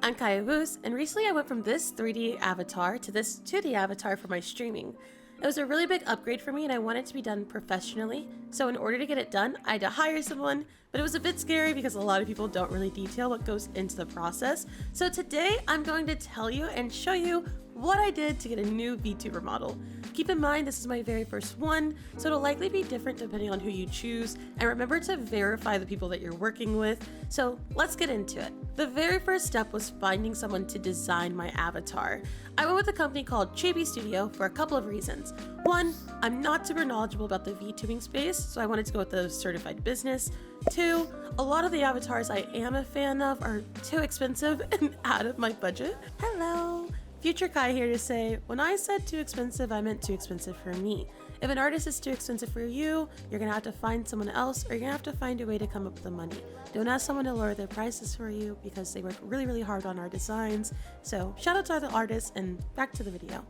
I'm Kaya Woos, and recently I went from this 3D avatar to this 2D avatar for my streaming. It was a really big upgrade for me and I wanted it to be done professionally, so in order to get it done, I had to hire someone, but it was a bit scary because a lot of people don't really detail what goes into the process. So today I'm going to tell you and show you what I did to get a new VTuber model. Keep in mind this is my very first one, so it'll likely be different depending on who you choose, and remember to verify the people that you're working with. So let's get into it. The very first step was finding someone to design my avatar. I went with a company called Chibi Studio for a couple of reasons. One, I'm not super knowledgeable about the VTubing space, so I wanted to go with the certified business. Two, a lot of the avatars I am a fan of are too expensive and out of my budget. Hello! Future Kai here to say, when I said too expensive, I meant too expensive for me. If an artist is too expensive for you, you're gonna have to find someone else, or you're gonna have to find a way to come up with the money. Don't ask someone to lower their prices for you because they work really hard on our designs. So shout out to the artists, and back to the video.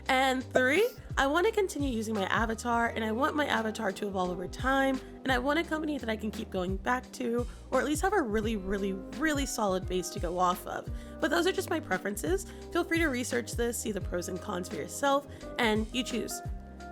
And three, I want to continue using my avatar, and I want my avatar to evolve over time, and I want a company that I can keep going back to, or at least have a really solid base to go off of. But those are just my preferences. Feel free to research this, see the pros and cons for yourself, and you choose.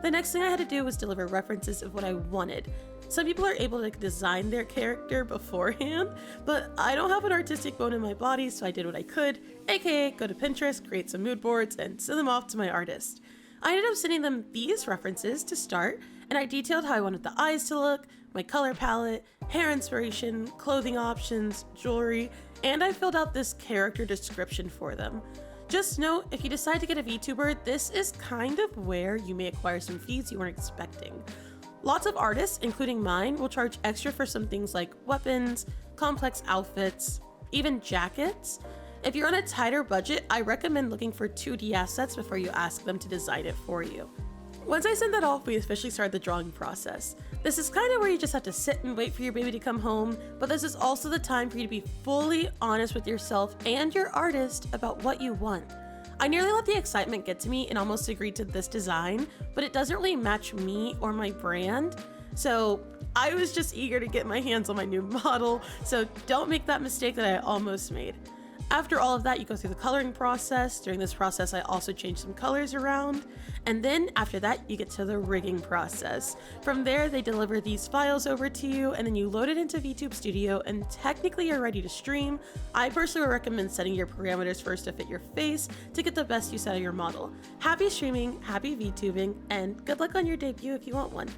The next thing I had to do was deliver references of what I wanted. Some people are able to design their character beforehand, but I don't have an artistic bone in my body, so I did what I could, aka go to Pinterest, create some mood boards, and send them off to my artist. I ended up sending them these references to start, and I detailed how I wanted the eyes to look, my color palette, hair inspiration, clothing options, jewelry, and I filled out this character description for them. Just note, if you decide to get a VTuber, this is kind of where you may acquire some fees you weren't expecting. Lots of artists, including mine, will charge extra for some things like weapons, complex outfits, even jackets. If you're on a tighter budget, I recommend looking for 2D assets before you ask them to design it for you. Once I sent that off, we officially started the drawing process. This is kind of where you just have to sit and wait for your baby to come home, but this is also the time for you to be fully honest with yourself and your artist about what you want. I nearly let the excitement get to me and almost agreed to this design, but it doesn't really match me or my brand. So I was just eager to get my hands on my new model, so don't make that mistake that I almost made. After all of that, you go through the coloring process. During this process, I also changed some colors around. And then after that, you get to the rigging process. From there, they deliver these files over to you, and then you load it into VTube Studio, and technically you're ready to stream. I personally recommend setting your parameters first to fit your face to get the best use out of your model. Happy streaming, happy VTubing, and good luck on your debut if you want one.